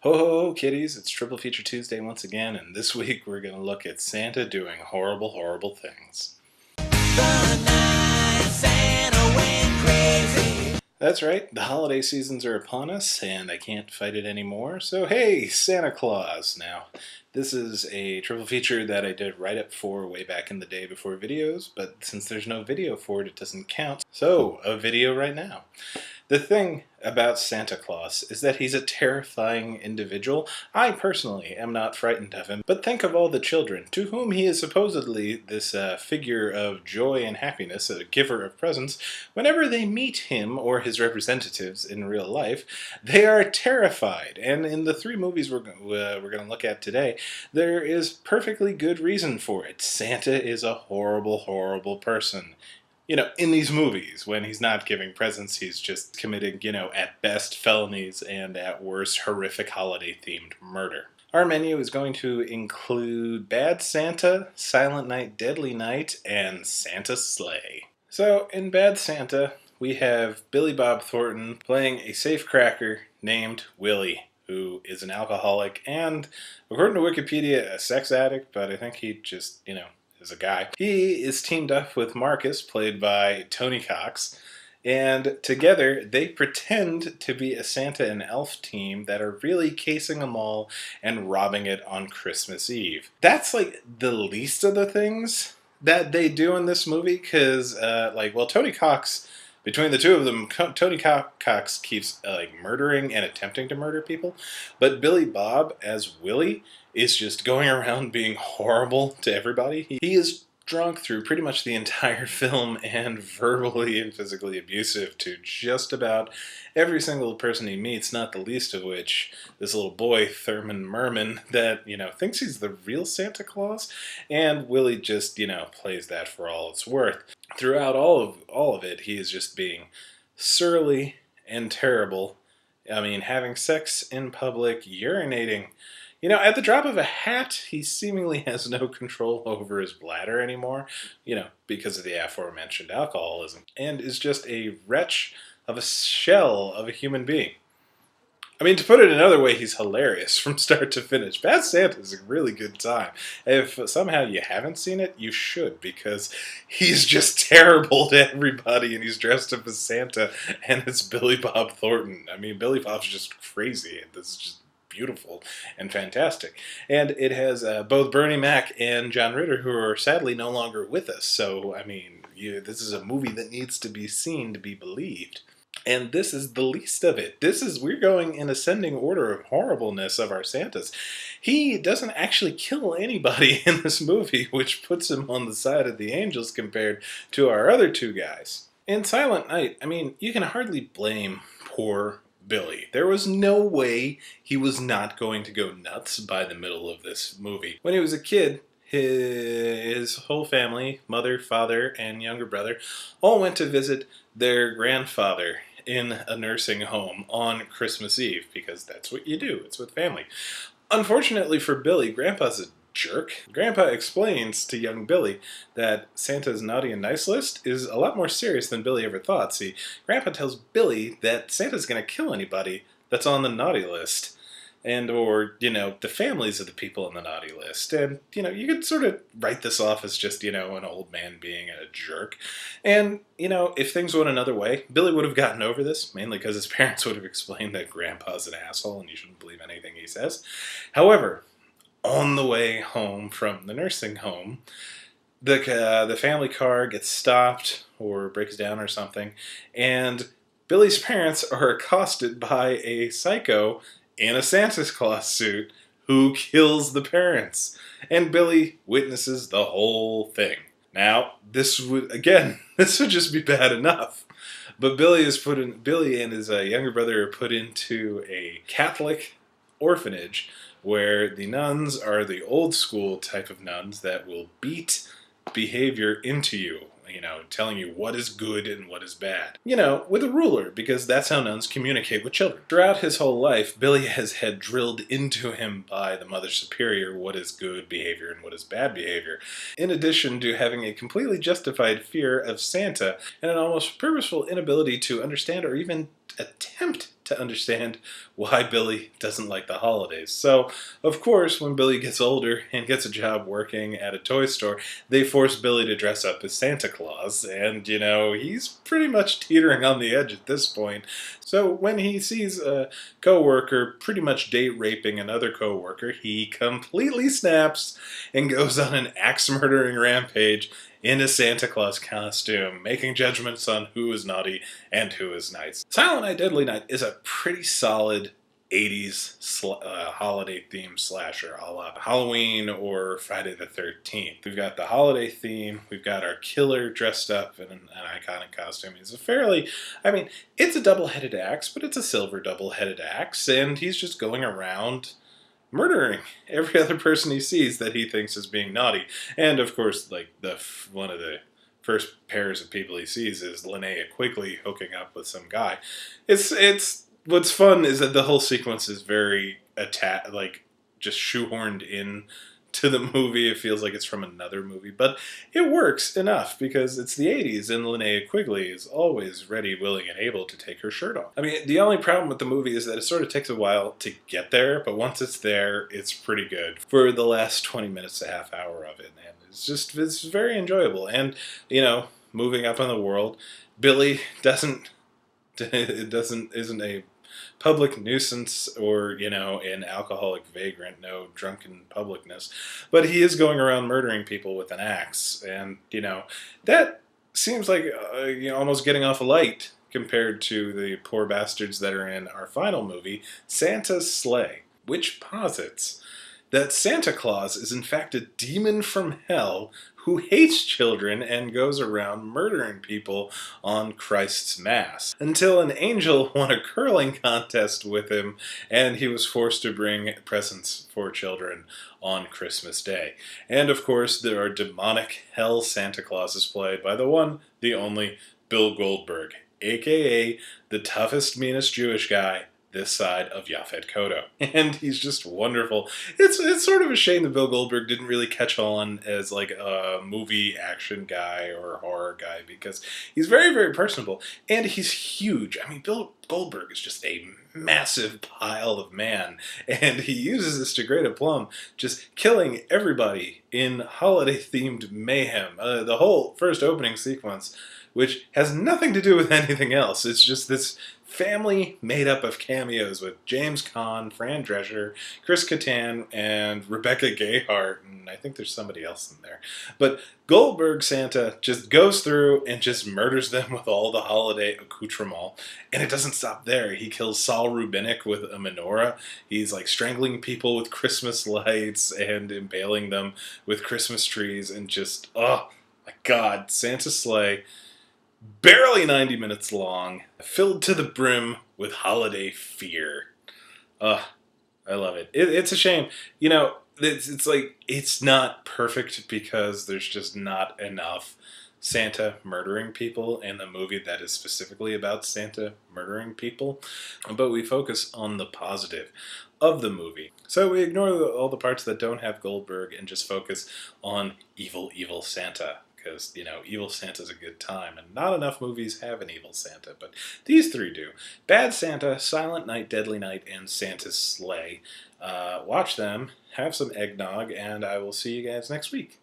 Ho ho ho kiddies, it's Triple Feature Tuesday once again, and this week we're going to look at Santa doing horrible, horrible things. That's right, the holiday seasons are upon us, and I can't fight it anymore, so hey, Santa Claus! Now, this is a triple feature that I did write up for way back in the day before videos, but since there's no video for it, it doesn't count, so a video right now. The thing about Santa Claus is that he's a terrifying individual. I personally am not frightened of him, but think of all the children to whom he is supposedly this figure of joy and happiness, a giver of presents. Whenever they meet him or his representatives in real life, they are terrified. And in the three movies we're going to look at today, there is perfectly good reason for it. Santa is a horrible, horrible person. You know, in these movies, when he's not giving presents, he's just committing, at best felonies and at worst horrific holiday-themed murder. Our menu is going to include Bad Santa, Silent Night, Deadly Night, and Santa's Sleigh. So, in Bad Santa, we have Billy Bob Thornton playing a safecracker named Willie, who is an alcoholic and, according to Wikipedia, a sex addict, but I think he just, is a guy. He is teamed up with Marcus, played by Tony Cox, and together they pretend to be a Santa and Elf team that are really casing a mall and robbing it on Christmas Eve. That's like the least of the things that they do in this movie, because Tony Cox, between the two of them, Tony Cox keeps murdering and attempting to murder people, but Billy Bob as Willie is just going around being horrible to everybody. He is drunk through pretty much the entire film and verbally and physically abusive to just about every single person he meets, not the least of which this little boy, Thurman Merman, that, thinks he's the real Santa Claus, and Willie just, plays that for all it's worth. Throughout all of it, he is just being surly and terrible. I mean, having sex in public, urinating. At the drop of a hat, he seemingly has no control over his bladder anymore, because of the aforementioned alcoholism, and is just a wretch of a shell of a human being. I mean, to put it another way, he's hilarious from start to finish. Bad Santa is a really good time. If somehow you haven't seen it, you should, because he's just terrible to everybody, and he's dressed up as Santa, and it's Billy Bob Thornton. I mean, Billy Bob's just crazy. This is just beautiful and fantastic. And it has both Bernie Mac and John Ritter, who are sadly no longer with us. So, I mean, this is a movie that needs to be seen to be believed. And this is the least of it. We're going in ascending order of horribleness of our Santas. He doesn't actually kill anybody in this movie, which puts him on the side of the angels compared to our other two guys. In Silent Night, I mean, you can hardly blame poor Billy. There was no way he was not going to go nuts by the middle of this movie. When he was a kid, his whole family, mother, father, and younger brother, all went to visit their grandfather in a nursing home on Christmas Eve, because that's what you do. It's with family. Unfortunately for Billy, Grandpa's a jerk. Grandpa explains to young Billy that Santa's naughty and nice list is a lot more serious than Billy ever thought. See, Grandpa tells Billy that Santa's going to kill anybody that's on the naughty list, or the families of the people on the naughty list. And, you could sort of write this off as just, an old man being a jerk. And, if things went another way, Billy would have gotten over this, mainly because his parents would have explained that Grandpa's an asshole and you shouldn't believe anything he says. However, on the way home from the nursing home, the family car gets stopped or breaks down or something, and Billy's parents are accosted by a psycho in a Santa Claus suit who kills the parents. And Billy witnesses the whole thing. Now, this would just be bad enough. But Billy and his younger brother are put into a Catholic orphanage where the nuns are the old school type of nuns that will beat behavior into you, telling you what is good and what is bad. With a ruler, because that's how nuns communicate with children. Throughout his whole life, Billy has had drilled into him by the Mother Superior what is good behavior and what is bad behavior, in addition to having a completely justified fear of Santa and an almost purposeful inability to understand or even attempt to understand why Billy doesn't like the holidays. So, of course, when Billy gets older and gets a job working at a toy store, they force Billy to dress up as Santa Claus, and, he's pretty much teetering on the edge at this point. So, when he sees a coworker pretty much date raping another coworker, he completely snaps and goes on an axe murdering rampage in a Santa Claus costume, making judgments on who is naughty and who is nice. Silent Night, Deadly Night is a pretty solid 80s holiday themed slasher, a la Halloween or Friday the 13th. We've got the holiday theme, we've got our killer dressed up in an iconic costume. It's it's a double-headed axe, but it's a silver double-headed axe, and he's just going around murdering every other person he sees that he thinks is being naughty. And of course, one of the first pairs of people he sees is Linnea Quigley hooking up with some guy. It's what's fun is that the whole sequence is very just shoehorned in to the movie. It feels like it's from another movie, but it works enough because it's the 80s and Linnea Quigley is always ready, willing, and able to take her shirt off. The only problem with the movie is that it sort of takes a while to get there, but once it's there, it's pretty good for the last 20 minutes to half hour of it, and it's very enjoyable. And, moving up in the world, Billy isn't a public nuisance or, an alcoholic vagrant, no drunken publicness. But he is going around murdering people with an axe. And, that seems like, almost getting off light compared to the poor bastards that are in our final movie, Santa's Sleigh, which posits that Santa Claus is in fact a demon from hell who hates children and goes around murdering people on Christ's Mass. Until an angel won a curling contest with him and he was forced to bring presents for children on Christmas Day. And of course, there are demonic hell Santa Clauses played by the one, the only, Bill Goldberg, aka the toughest, meanest Jewish guy this side of Yaphet Kotto. And he's just wonderful. It's sort of a shame that Bill Goldberg didn't really catch on as like a movie action guy or horror guy, because he's very, very personable. And he's huge. Bill Goldberg is just a massive pile of man. And he uses this to great aplomb, just killing everybody in holiday-themed mayhem. The whole first opening sequence, which has nothing to do with anything else. It's just this family made up of cameos with James Caan, Fran Drescher, Chris Kattan, and Rebecca Gayheart, and I think there's somebody else in there. But Goldberg Santa just goes through and just murders them with all the holiday accoutrements, and it doesn't stop there. He kills Saul Rubinek with a menorah. He's like strangling people with Christmas lights and impaling them with Christmas trees, and just, oh my God, Santa's Sleigh. Barely 90 minutes long, filled to the brim with holiday fear. I love it. It's a shame. It's not perfect because there's just not enough Santa murdering people in the movie that is specifically about Santa murdering people. But we focus on the positive of the movie. So we ignore all the parts that don't have Goldberg and just focus on evil, evil Santa. Because, Evil Santa's a good time, and not enough movies have an evil Santa, but these three do. Bad Santa, Silent Night, Deadly Night, and Santa's Sleigh. Watch them, have some eggnog, and I will see you guys next week.